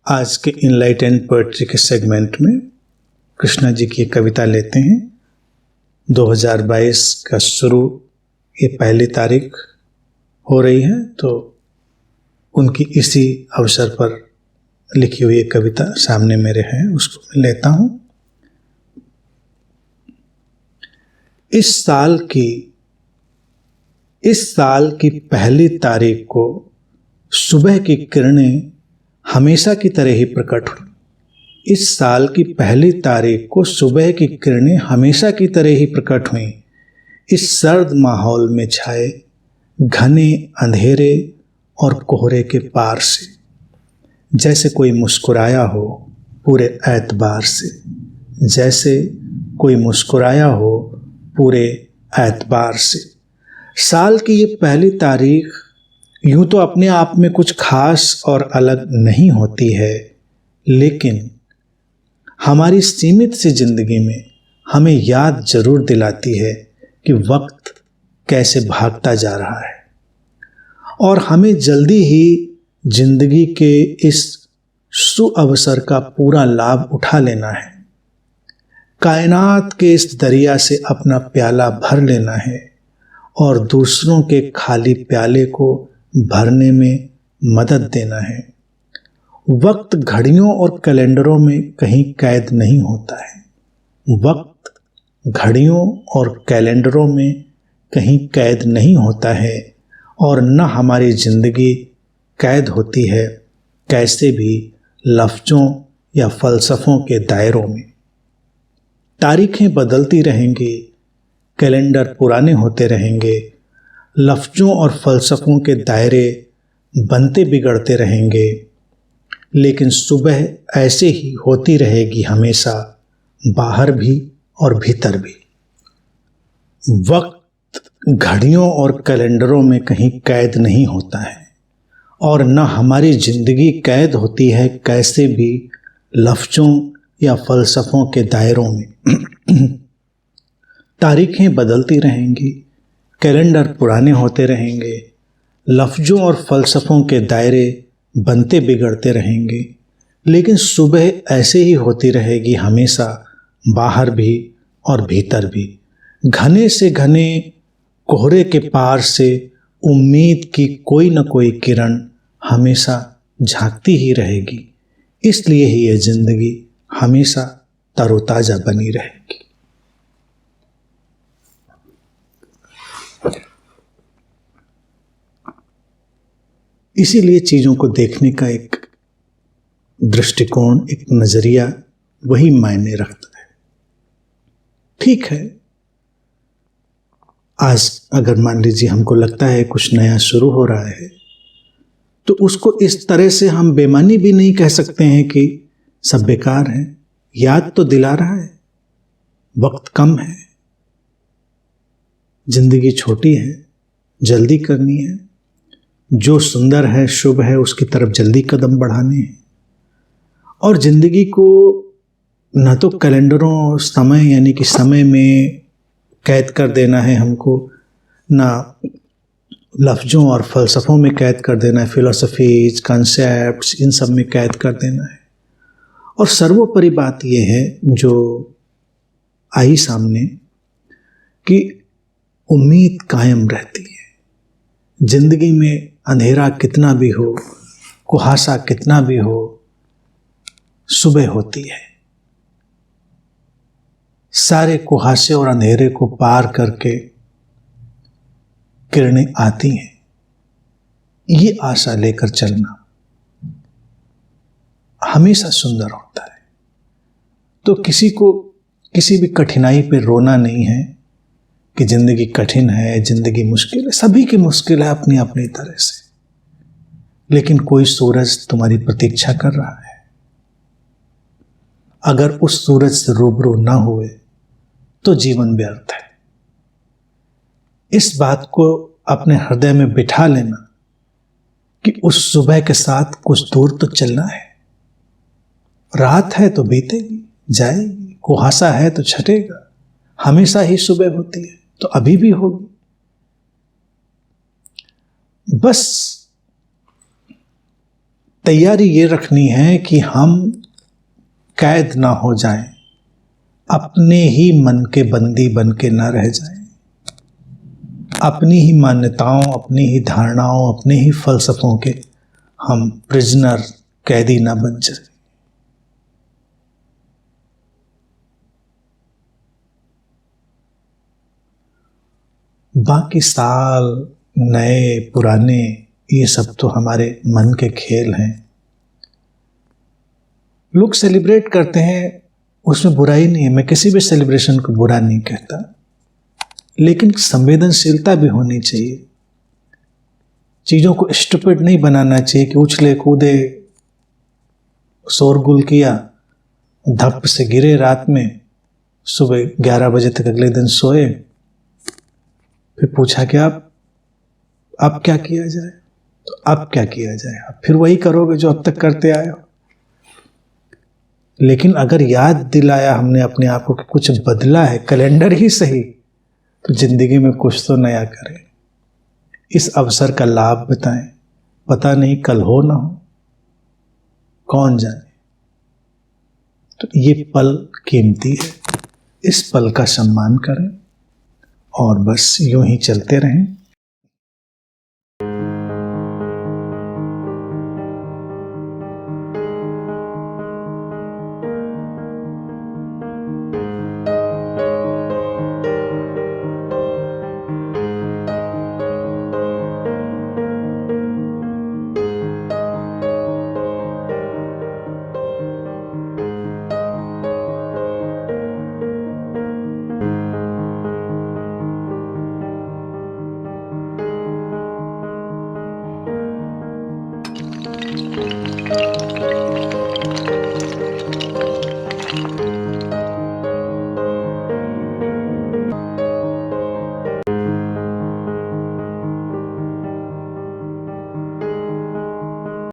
आज के enlightened poetry के सेगमेंट में कृष्णा जी की एक कविता लेते हैं। 2022 का शुरू, ये पहली तारीख हो रही है, तो उनकी इसी अवसर पर लिखी हुई एक कविता सामने मेरे है, उसको मैं लेता हूँ। इस साल की पहली तारीख को सुबह की किरणें हमेशा की तरह ही प्रकट हुई। इस साल की पहली तारीख को सुबह की किरणें हमेशा की तरह ही प्रकट हुई। इस सर्द माहौल में छाए घने अंधेरे और कोहरे के पार से, जैसे कोई मुस्कुराया हो पूरे एतबार से, जैसे कोई मुस्कुराया हो पूरे एतबार से। साल की ये पहली तारीख यूं तो अपने आप में कुछ खास और अलग नहीं होती है, लेकिन हमारी सीमित सी जिंदगी में हमें याद जरूर दिलाती है कि वक्त कैसे भागता जा रहा है और हमें जल्दी ही जिंदगी के इस सुअवसर का पूरा लाभ उठा लेना है। कायनात के इस दरिया से अपना प्याला भर लेना है और दूसरों के खाली प्याले को भरने में मदद देना है। वक्त घड़ियों और कैलेंडरों में कहीं कैद नहीं होता है। वक्त घड़ियों और कैलेंडरों में कहीं कैद नहीं होता है और न हमारी जिंदगी कैद होती है कैसे भी लफ्ज़ों या फ़लसफ़ों के दायरों में। तारीखें बदलती रहेंगी, कैलेंडर पुराने होते रहेंगे, लफ्ज़ों और फ़लसफ़ों के दायरे बनते बिगड़ते रहेंगे, लेकिन सुबह ऐसे ही होती रहेगी हमेशा, बाहर भी और भीतर भी। वक्त घड़ियों और कैलेंडरों में कहीं कैद नहीं होता है और न हमारी ज़िंदगी कैद होती है कैसे भी लफ्ज़ों या फ़लसफ़ों के दायरों में। तारीखें बदलती रहेंगी, कैलेंडर पुराने होते रहेंगे, लफ्ज़ों और फ़लसफ़ों के दायरे बनते बिगड़ते रहेंगे, लेकिन सुबह ऐसे ही होती रहेगी हमेशा, बाहर भी और भीतर भी। घने से घने कोहरे के पार से उम्मीद की कोई न कोई किरण हमेशा झांकती ही रहेगी। इसलिए ही ये ज़िंदगी हमेशा तरोताज़ा बनी रहेगी। इसीलिए चीज़ों को देखने का एक दृष्टिकोण, एक नज़रिया वही मायने रखता है। ठीक है, आज अगर मान लीजिए हमको लगता है कुछ नया शुरू हो रहा है, तो उसको इस तरह से हम बेमानी भी नहीं कह सकते हैं कि सब बेकार है। याद तो दिला रहा है, वक्त कम है, जिंदगी छोटी है, जल्दी करनी है, जो सुंदर है शुभ है उसकी तरफ जल्दी कदम बढ़ाने हैं। और ज़िंदगी को न तो कैलेंडरों समय यानी कि समय में कैद कर देना है हमको, ना लफ्ज़ों और फ़लसफ़ों में कैद कर देना है, फ़िलॉसफीज कॉन्सेप्ट्स इन सब में कैद कर देना है। और सर्वोपरि बात यह है जो आई सामने कि उम्मीद कायम रहती है। ज़िंदगी में अंधेरा कितना भी हो, कुहासा कितना भी हो, सुबह होती है। सारे कुहासे और अंधेरे को पार करके किरणें आती हैं। ये आशा लेकर चलना हमेशा सुंदर होता है। तो किसी को किसी भी कठिनाई पे रोना नहीं है कि ज़िंदगी कठिन है, ज़िंदगी मुश्किल है। सभी की मुश्किल है अपनी अपनी तरह से, लेकिन कोई सूरज तुम्हारी प्रतीक्षा कर रहा है। अगर उस सूरज से रूबरू ना हुए तो जीवन व्यर्थ है। इस बात को अपने हृदय में बिठा लेना कि उस सुबह के साथ कुछ दूर तो चलना है। रात है तो बीतेगी, जाएगी, कुहासा है तो छटेगा, हमेशा ही सुबह होती है तो अभी भी होगी। बस तैयारी ये रखनी है कि हम कैद ना हो जाएं, अपने ही मन के बंदी बन के ना रह जाएं, अपनी ही मान्यताओं, अपनी ही धारणाओं, अपने ही फलसफों के हम प्रिजनर, कैदी ना बन जाए। बाकी साल नए पुराने ये सब तो हमारे मन के खेल हैं। लोग सेलिब्रेट करते हैं, उसमें बुराई नहीं है, मैं किसी भी सेलिब्रेशन को बुरा नहीं कहता, लेकिन संवेदनशीलता भी होनी चाहिए। चीज़ों को स्टूपिड नहीं बनाना चाहिए कि उछले कूदे, शोरगुल किया, धप से गिरे रात में, सुबह 11 बजे तक अगले दिन सोए, फिर पूछा कि अब क्या किया जाए, तो अब क्या किया जाए, अब फिर वही करोगे जो अब तक करते आए हो। लेकिन अगर याद दिलाया हमने अपने आप को कि कुछ बदला है, कैलेंडर ही सही, तो जिंदगी में कुछ तो नया करें। इस अवसर का लाभ बताएं, पता नहीं कल हो ना हो, कौन जाने। तो ये पल कीमती है, इस पल का सम्मान करें और बस यूं ही चलते रहें।